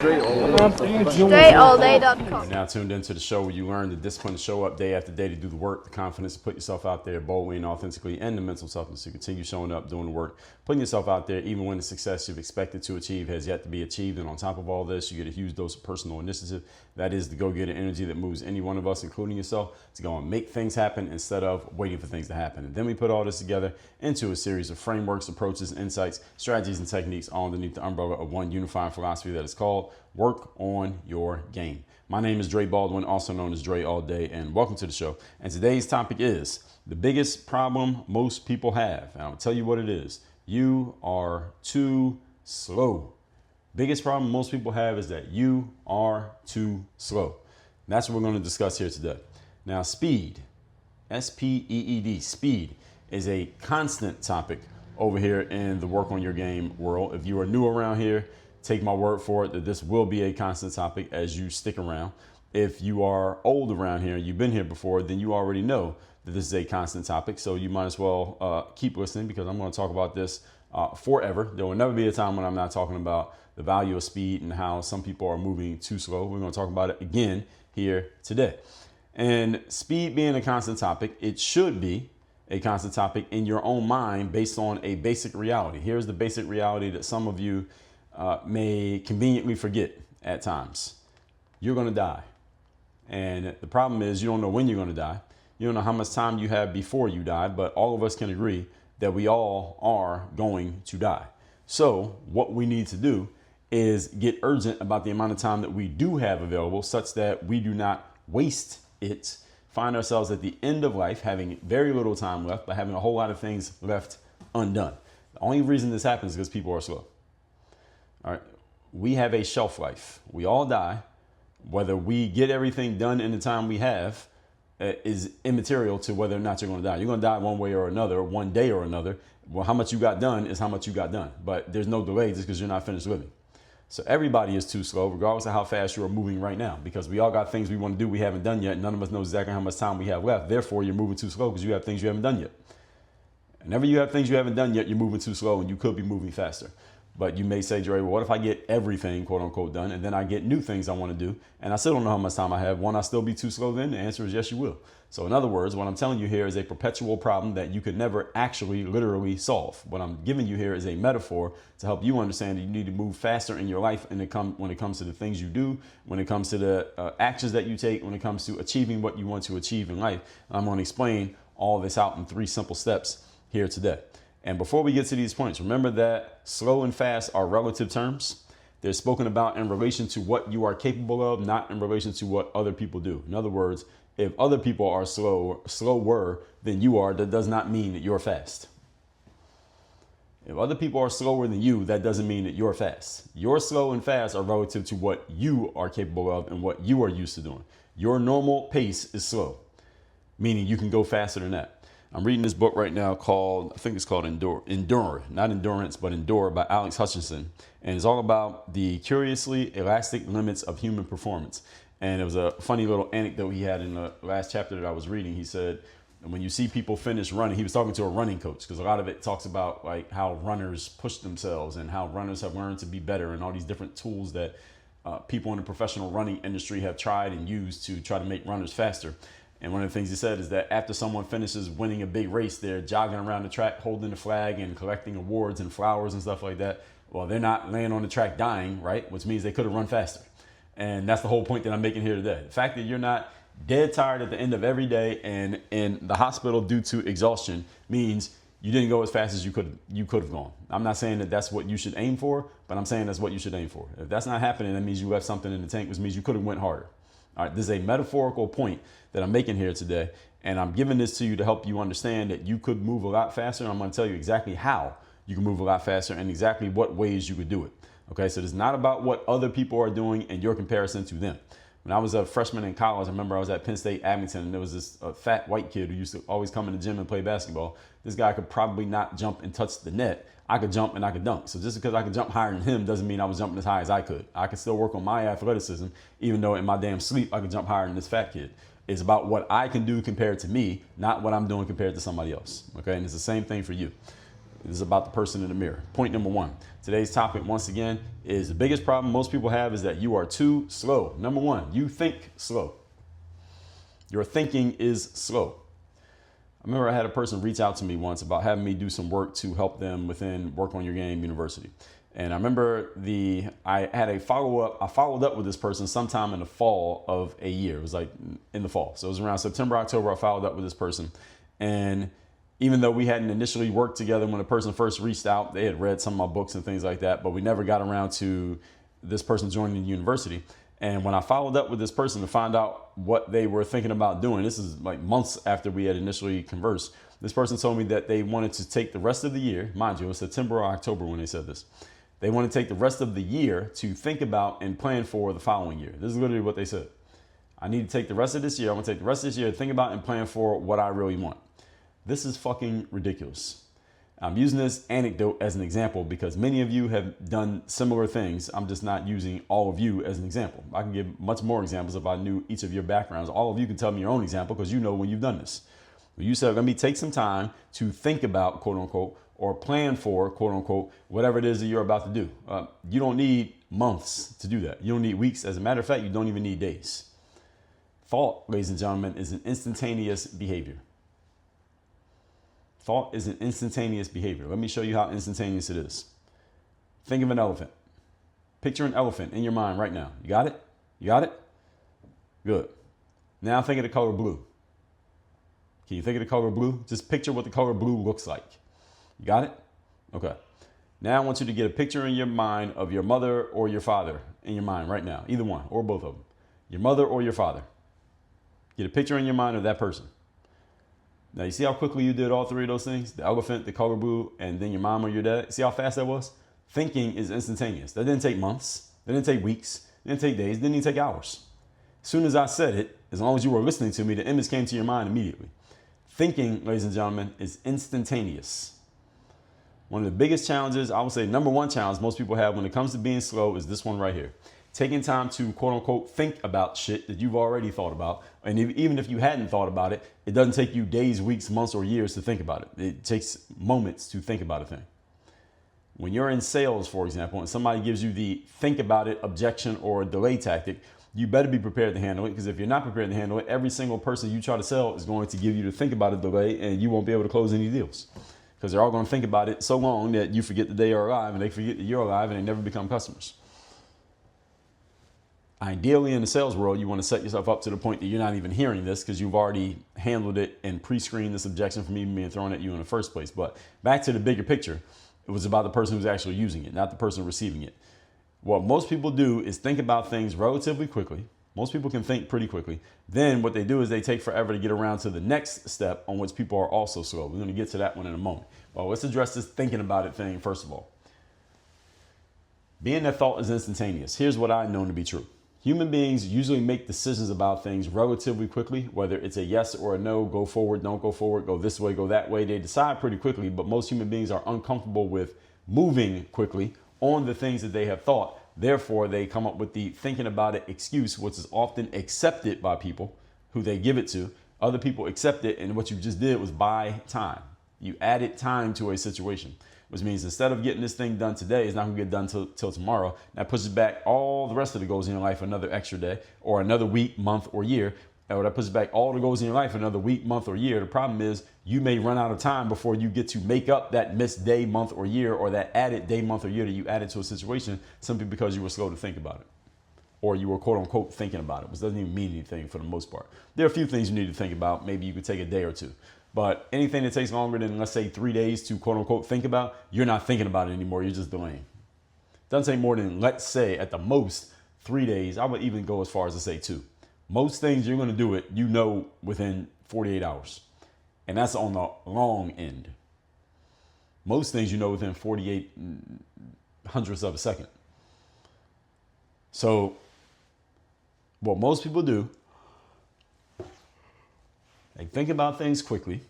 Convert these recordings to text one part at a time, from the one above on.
DreAllDay.com. You're now tuned into the show where you learn the discipline to show up day after day to do the work, the confidence to put yourself out there boldly and authentically, and the mental toughness to continue showing up, doing the work, putting yourself out there even when the success you've expected to achieve has yet to be achieved. And on top of all this, you get a huge dose of personal initiative. That is the go-getter energy that moves any one of us, including yourself, to go and make things happen instead of waiting for things to happen. And then we put all this together into a series of frameworks, approaches, insights, strategies, and techniques all underneath the umbrella of one unifying philosophy that is called Work on Your Game. My name is Dre Baldwin, also known as Dre All Day, and welcome to the show. And today's topic is the biggest problem most people have. And I'll tell you what it is. You are too slow. Biggest problem most people have is that you are too slow. And that's what we're going to discuss here today. Now, speed, S-P-E-E-D, speed is a constant topic over here in the Work on Your Game world. If you are new around here, take my word for it that this will be a constant topic as you stick around. If you are old around here and you've been here before, then you already know that this is a constant topic. So you might as well keep listening, because I'm going to talk about this forever. There will never be a time when I'm not talking about the value of speed and how some people are moving too slow. We're going to talk about it again here today. And speed being a constant topic, it should be a constant topic in your own mind based on a basic reality. Here's the basic reality that some of you may conveniently forget at times. You're going to die. And the problem is you don't know when you're going to die. You don't know how much time you have before you die, but all of us can agree that we all are going to die. So what we need to do is get urgent about the amount of time that we do have available, such that we do not waste it, find ourselves at the end of life having very little time left, but having a whole lot of things left undone. The only reason this happens is because people are slow. All right, we have a shelf life. We all die. Whether we get everything done in the time we have is immaterial to whether or not you're going to die. You're going to die one way or another, one day or another. Well, how much you got done is how much you got done. But there's no delay just because you're not finished living. So everybody is too slow, regardless of how fast you are moving right now, because we all got things we want to do we haven't done yet. None of us know exactly how much time we have left. Therefore, you're moving too slow because you have things you haven't done yet. Whenever you have things you haven't done yet, you're moving too slow, and you could be moving faster. But you may say, Dre, well, what if I get everything, quote unquote, done, and then I get new things I want to do, and I still don't know how much time I have? Won't I still be too slow then? The answer is yes, you will. So in other words, what I'm telling you here is a perpetual problem that you could never actually literally solve. What I'm giving you here is a metaphor to help you understand that you need to move faster in your life when it comes to the things you do, when it comes to the actions that you take, when it comes to achieving what you want to achieve in life. I'm going to explain all this out in 3 simple steps here today. And before we get to these points, remember that slow and fast are relative terms. They're spoken about in relation to what you are capable of, not in relation to what other people do. In other words, if other people are slower than you are, that does not mean that you're fast. If other people are slower than you, that doesn't mean that you're fast. Your slow and fast are relative to what you are capable of and what you are used to doing. Your normal pace is slow, meaning you can go faster than that. I'm reading this book right now called, I think it's called Endure, not Endurance, but Endure by Alex Hutchinson. And it's all about the curiously elastic limits of human performance. And it was a funny little anecdote he had in the last chapter that I was reading. He said, when you see people finish running, he was talking to a running coach, because a lot of it talks about like how runners push themselves and how runners have learned to be better and all these different tools that people in the professional running industry have tried and used to try to make runners faster. And one of the things he said is that after someone finishes winning a big race, they're jogging around the track, holding the flag and collecting awards and flowers and stuff like that. Well, they're not laying on the track dying, right? Which means they could have run faster. And that's the whole point that I'm making here today. The fact that you're not dead tired at the end of every day and in the hospital due to exhaustion means you didn't go as fast as you could have gone. I'm not saying that that's what you should aim for, but I'm saying that's what you should aim for. If that's not happening, that means you left something in the tank, which means you could have went harder. All right, this is a metaphorical point that I'm making here today, and I'm giving this to you to help you understand that you could move a lot faster. I'm going to tell you exactly how you can move a lot faster and exactly what ways you could do it. Okay, so it's not about what other people are doing and your comparison to them. When I was a freshman in college, I remember I was at Penn State Abington, and there was this fat white kid who used to always come in the gym and play basketball. This guy could probably not jump and touch the net. I could jump and I could dunk. So just because I could jump higher than him doesn't mean I was jumping as high as I could. I could still work on my athleticism, even though in my damn sleep I could jump higher than this fat kid. It's about what I can do compared to me, not what I'm doing compared to somebody else. Okay, and it's the same thing for you. This is about the person in the mirror. Point number one. Today's topic, once again, is the biggest problem most people have is that you are too slow. Number one, you think slow. Your thinking is slow. I remember I had a person reach out to me once about having me do some work to help them within Work on Your Game University. And I remember I had a follow-up. I followed up with this person sometime in the fall of a year. It was like in the fall. So it was around September, October, I followed up with this person. And even though we hadn't initially worked together when the person first reached out, they had read some of my books and things like that, but we never got around to this person joining the university. And when I followed up with this person to find out what they were thinking about doing, this is like months after we had initially conversed, this person told me that they wanted to take the rest of the year, mind you, it was September or October when they said this. They want to take the rest of the year to think about and plan for the following year. This is literally what they said. I need to take the rest of this year. I want to take the rest of this year to think about and plan for what I really want. This is fucking ridiculous. I'm using this anecdote as an example because many of you have done similar things. I'm just not using all of you as an example. I can give much more examples if I knew each of your backgrounds. All of you can tell me your own example because you know when you've done this. When you said, let me take some time to think about, quote unquote, or plan for, quote unquote, whatever it is that you're about to do. You don't need months to do that. You don't need weeks. As a matter of fact, you don't even need days. Thought, ladies and gentlemen, is an instantaneous behavior. Thought is an instantaneous behavior. Let me show you how instantaneous it is. Think of an elephant. Picture an elephant in your mind right now. You got it? You got it? Good. Now think of the color blue. Can you think of the color blue? Just picture what the color blue looks like. You got it? Okay. Now I want you to get a picture in your mind of your mother or your father in your mind right now. Either one or both of them. Your mother or your father. Get a picture in your mind of that person. Now, you see how quickly you did all three of those things? The elephant, the color blue, and then your mom or your dad? See how fast that was? Thinking is instantaneous. That didn't take months. That didn't take weeks. It didn't take days. It didn't even take hours. As soon as I said it, as long as you were listening to me, the image came to your mind immediately. Thinking, ladies and gentlemen, is instantaneous. One of the biggest challenges, I would say number one challenge most people have when it comes to being slow is this one right here. Taking time to, quote unquote, think about shit that you've already thought about. And even if you hadn't thought about it, it doesn't take you days, weeks, months, or years to think about it. It takes moments to think about a thing. When you're in sales, for example, and somebody gives you the think about it objection or delay tactic, you better be prepared to handle it, because if you're not prepared to handle it, every single person you try to sell is going to give you the think about it delay, and you won't be able to close any deals. Because they're all going to think about it so long that you forget that they are alive, and they forget that you're alive, and they never become customers. Ideally, in the sales world, you want to set yourself up to the point that you're not even hearing this because you've already handled it and pre-screened this objection from even being thrown at you in the first place. But back to the bigger picture, it was about the person who's actually using it, not the person receiving it. What most people do is think about things relatively quickly. Most people can think pretty quickly. Then what they do is they take forever to get around to the next step on which people are also slow. We're going to get to that one in a moment. Well, let's address this thinking about it thing first of all. Being that thought is instantaneous, here's what I know to be true. Human beings usually make decisions about things relatively quickly, whether it's a yes or a no, go forward, don't go forward, go this way, go that way. They decide pretty quickly, but most human beings are uncomfortable with moving quickly on the things that they have thought. Therefore, they come up with the thinking about it excuse, which is often accepted by people who they give it to. Other people accept it, and what you just did was buy time. You added time to a situation, which means instead of getting this thing done today, it's not going to get done till tomorrow. That pushes back all the rest of the goals in your life another extra day or another week, month, or year. Or that pushes back all the goals in your life another week, month, or year. The problem is you may run out of time before you get to make up that missed day, month, or year, or that added day, month, or year that you added to a situation simply because you were slow to think about it. Or you were, quote unquote, thinking about it, which doesn't even mean anything for the most part. There are a few things you need to think about. Maybe you could take a day or two. But anything that takes longer than, let's say, 3 days to, quote unquote, think about, you're not thinking about it anymore. You're just delaying. It doesn't take more than, let's say, at the most 3 days. I would even go as far as to say 2. Most things you're going to do it, you know, within 48 hours. And that's on the long end. Most things you know within 48 hundredths of a second. So what most people do, they think about things quickly.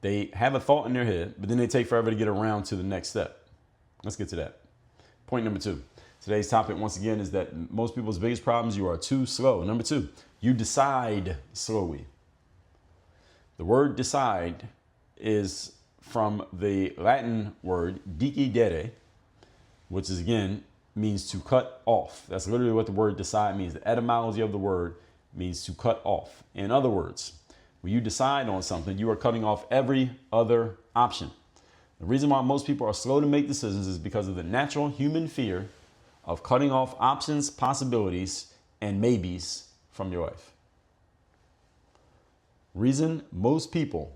They have a thought in their head, but then they take forever to get around to the next step. Let's get to that. Point number 2. Today's topic, once again, is that most people's biggest problems, you are too slow. Number 2, you decide slowly. The word decide is from the Latin word decidere, which is again means to cut off. That's literally what the word decide means. The etymology of the word means to cut off. In other words, when you decide on something, you are cutting off every other option. The reason why most people are slow to make decisions is because of the natural human fear of cutting off options, possibilities, and maybes from your life. Reason most people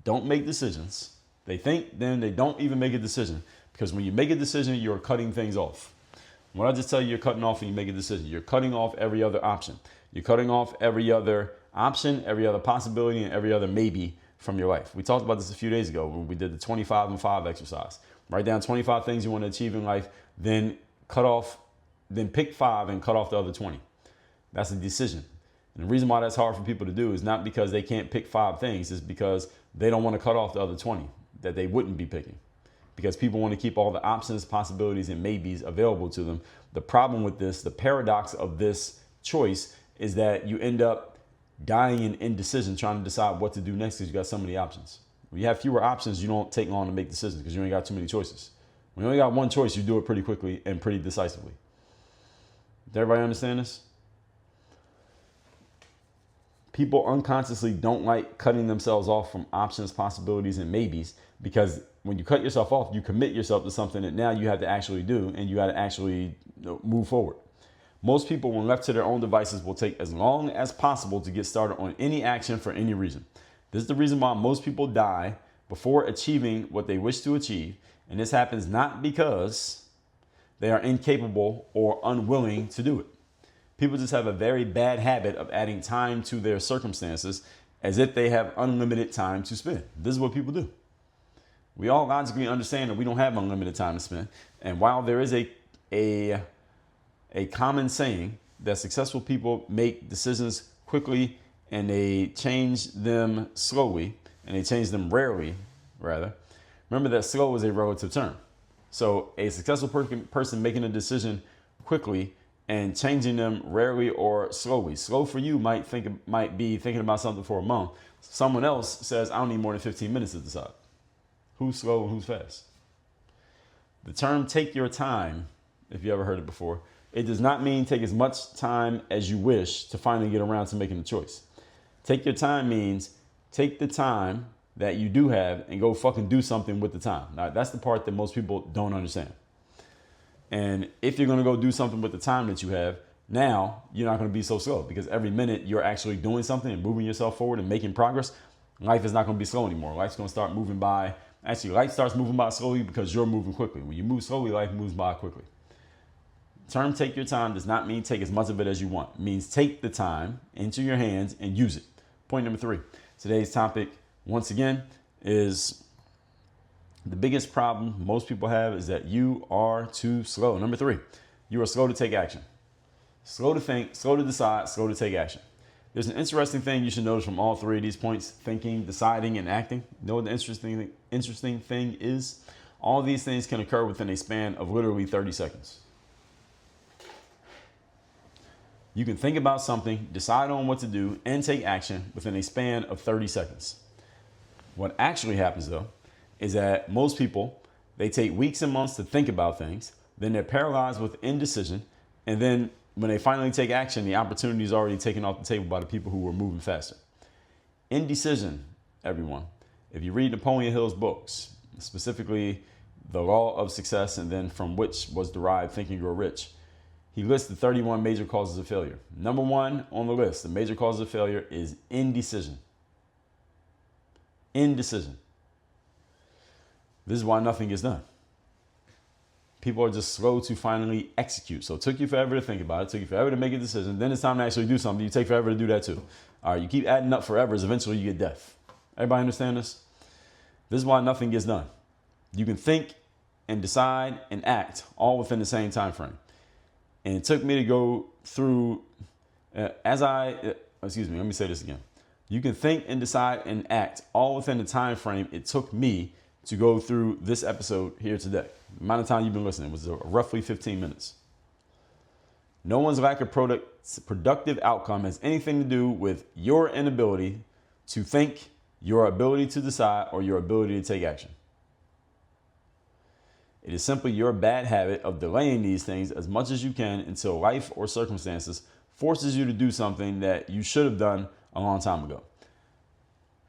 don't make decisions, they think then they don't even make a decision, because when you make a decision, you're cutting things off. When I just tell you you're cutting off and you make a decision, you're cutting off every other option. You're cutting off every other option, every other possibility, and every other maybe from your life. We talked about this a few days ago when we did the 25 and 5 exercise. Write down 25 things you want to achieve in life, then pick 5 and cut off the other 20. That's a decision. And the reason why that's hard for people to do is not because they can't pick 5 things, it's because they don't want to cut off the other 20 that they wouldn't be picking. Because people want to keep all the options, possibilities, and maybes available to them. The problem with this, the paradox of this choice, is that you end up dying in indecision trying to decide what to do next because you got so many options. When you have fewer options, you don't take long to make decisions because you ain't got too many choices. When you only got one choice, you do it pretty quickly and pretty decisively. Does everybody understand this? People unconsciously don't like cutting themselves off from options, possibilities, and maybes, because when you cut yourself off, you commit yourself to something that now you have to actually do, and you got to actually move forward. Most people, when left to their own devices, will take as long as possible to get started on any action for any reason. This is the reason why most people die before achieving what they wish to achieve. And this happens not because they are incapable or unwilling to do it. People just have a very bad habit of adding time to their circumstances as if they have unlimited time to spend. This is what people do. We all logically understand that we don't have unlimited time to spend. And while there is a common saying that successful people make decisions quickly and they change them slowly, and they change them rarely, rather. Remember that slow is a relative term. So a successful person making a decision quickly and changing them rarely or slowly. Slow for you might be thinking about something for a month. Someone else says, I don't need more than 15 minutes to decide. Who's slow and who's fast? The term take your time, if you ever heard it before, it does not mean take as much time as you wish to finally get around to making a choice. Take your time means take the time that you do have and go fucking do something with the time. Now, that's the part that most people don't understand. And if you're going to go do something with the time that you have, now you're not going to be so slow, because every minute you're actually doing something and moving yourself forward and making progress. Life is not going to be slow anymore. Life's going to start moving by. Actually, life starts moving by slowly because you're moving quickly. When you move slowly, life moves by quickly. The term take your time does not mean take as much of it as you want. It means take the time into your hands and use it. Point number 3. Today's topic, once again, is the biggest problem most people have is that you are too slow. Number 3, you are slow to take action. Slow to think, slow to decide, slow to take action. There's an interesting thing you should notice from all 3 of these points: thinking, deciding, and acting. You know what the interesting thing is? All these things can occur within a span of literally 30 seconds. You can think about something, decide on what to do, and take action within a span of 30 seconds. What actually happens, though, is that most people, they take weeks and months to think about things, then they're paralyzed with indecision, and then when they finally take action, the opportunity is already taken off the table by the people who were moving faster. Indecision, everyone. If you read Napoleon Hill's books, specifically The Law of Success, and then from which was derived Think and Grow Rich, he lists the 31 major causes of failure. Number 1 on the list, the major causes of failure, is indecision. Indecision. This is why nothing gets done. People are just slow to finally execute. So it took you forever to think about it. It took you forever to make a decision. Then it's time to actually do something. You take forever to do that too. All right, you keep adding up forevers. Eventually you get death. Everybody understand this? This is why nothing gets done. You can think and decide and act all within the same time frame. And it took me to go through, let me say this again. You can think and decide and act all within the time frame it took me to go through this episode here today. The amount of time you've been listening was roughly 15 minutes. No one's lack of productive outcome has anything to do with your inability to think your ability to decide or your ability to take action. It is simply your bad habit of delaying these things as much as you can until life or circumstances forces you to do something that you should have done a long time ago.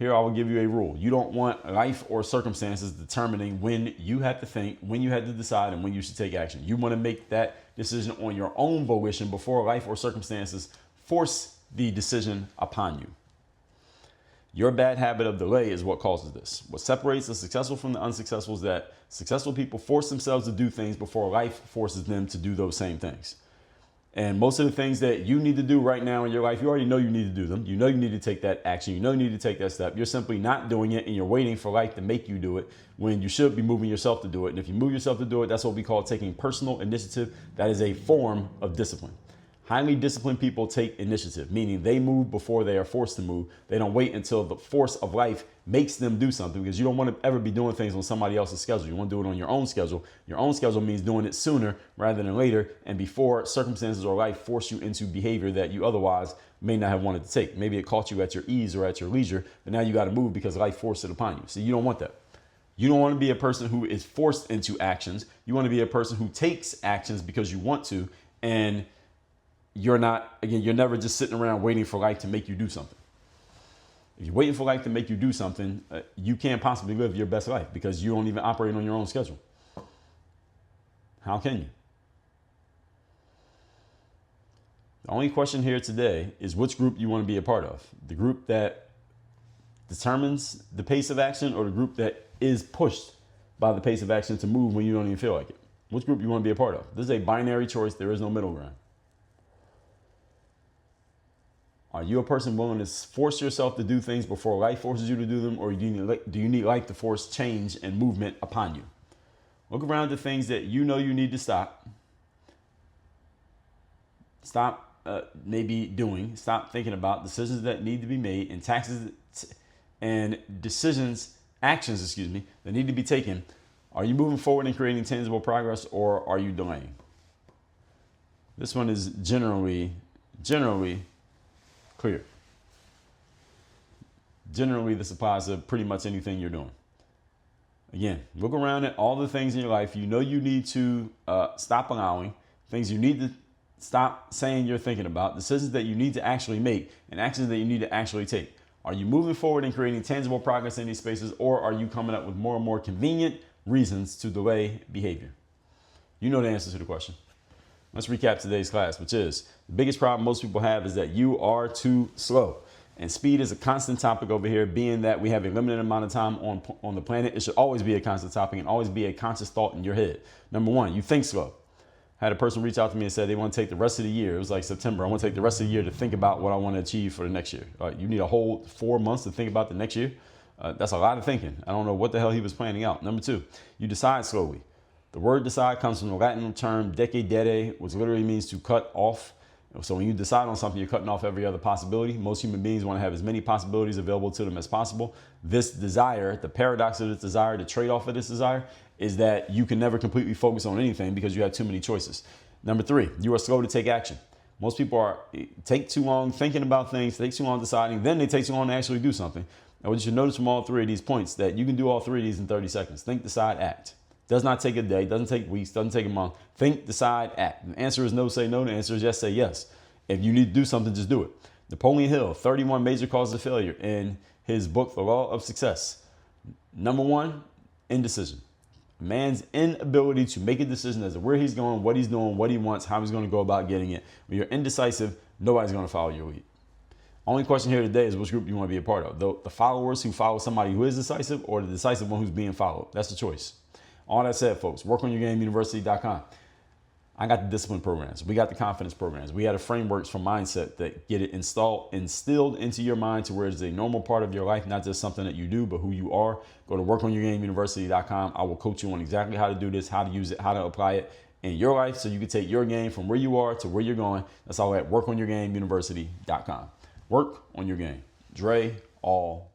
Here, I will give you a rule. You don't want life or circumstances determining when you have to think, when you have to decide, and when you should take action. You want to make that decision on your own volition before life or circumstances force the decision upon you. Your bad habit of delay is what causes this. What separates the successful from the unsuccessful is that successful people force themselves to do things before life forces them to do those same things. And most of the things that you need to do right now in your life, you already know you need to do them. You know you need to take that action. You know you need to take that step. You're simply not doing it, and you're waiting for life to make you do it when you should be moving yourself to do it. And if you move yourself to do it, that's what we call taking personal initiative. That is a form of discipline. Highly disciplined people take initiative, meaning they move before they are forced to move. They don't wait until the force of life makes them do something, because you don't want to ever be doing things on somebody else's schedule. You want to do it on your own schedule. Your own schedule means doing it sooner rather than later, and before circumstances or life force you into behavior that you otherwise may not have wanted to take. Maybe it caught you at your ease or at your leisure, but now you got to move because life forced it upon you. So you don't want that. You don't want to be a person who is forced into actions. You want to be a person who takes actions because you want to, and you're never just sitting around waiting for life to make you do something. If you're waiting for life to make you do something, you can't possibly live your best life because you don't even operate on your own schedule. How can you? The only question here today is which group you want to be a part of. The group that determines the pace of action, or the group that is pushed by the pace of action to move when you don't even feel like it. Which group you want to be a part of? This is a binary choice. There is no middle ground. Are you a person willing to force yourself to do things before life forces you to do them, or do you need life to force change and movement upon you? Look around at things that you know you need to stop. Stop maybe doing. Stop thinking about decisions that need to be made, and actions that need to be taken. Are you moving forward and creating tangible progress, or are you delaying? This one is generally clear. Generally, this applies to pretty much anything you're doing. Again, look around at all the things in your life you know you need to stop allowing, things you need to stop saying you're thinking about, decisions that you need to actually make, and actions that you need to actually take. Are you moving forward and creating tangible progress in these spaces, or are you coming up with more and more convenient reasons to delay behavior? You know the answer to the question. Let's recap today's class, which is the biggest problem most people have is that you are too slow. And speed is a constant topic over here, being that we have a limited amount of time on the planet. It should always be a constant topic and always be a conscious thought in your head. Number one, you think slow. I had a person reach out to me and said they want to take the rest of the year. It was like September. I want to take the rest of the year to think about what I want to achieve for the next year. You need a whole 4 months to think about the next year. That's a lot of thinking. I don't know what the hell he was planning out. Number two, you decide slowly. The word decide comes from the Latin term decidere, which literally means to cut off. So when you decide on something, you're cutting off every other possibility. Most human beings want to have as many possibilities available to them as possible. This desire, the paradox of this desire, the trade-off of this desire, is that you can never completely focus on anything because you have too many choices. Number three, you are slow to take action. Most people take too long thinking about things, take too long deciding, then they take too long to actually do something. Now, what you should notice from all three of these points that you can do all three of these in 30 seconds. Think, decide, act. Does not take a day, doesn't take weeks, doesn't take a month. Think, decide, act. The answer is no, say no. The answer is yes, say yes. If you need to do something, just do it. Napoleon Hill, 31 major causes of failure in his book, The Law of Success. Number one, indecision. A man's inability to make a decision as to where he's going, what he's doing, what he wants, how he's going to go about getting it. When you're indecisive, nobody's going to follow your lead. Only question here today is which group you want to be a part of. The followers who follow somebody who is decisive, or the decisive one who's being followed. That's the choice. All that said, folks, workonyourgameuniversity.com. I got the discipline programs. We got the confidence programs. We got the frameworks for mindset that get it instilled into your mind to where it's a normal part of your life, not just something that you do, but who you are. Go to workonyourgameuniversity.com. I will coach you on exactly how to do this, how to use it, how to apply it in your life so you can take your game from where you are to where you're going. That's all at workonyourgameuniversity.com. Work on your game. Dre all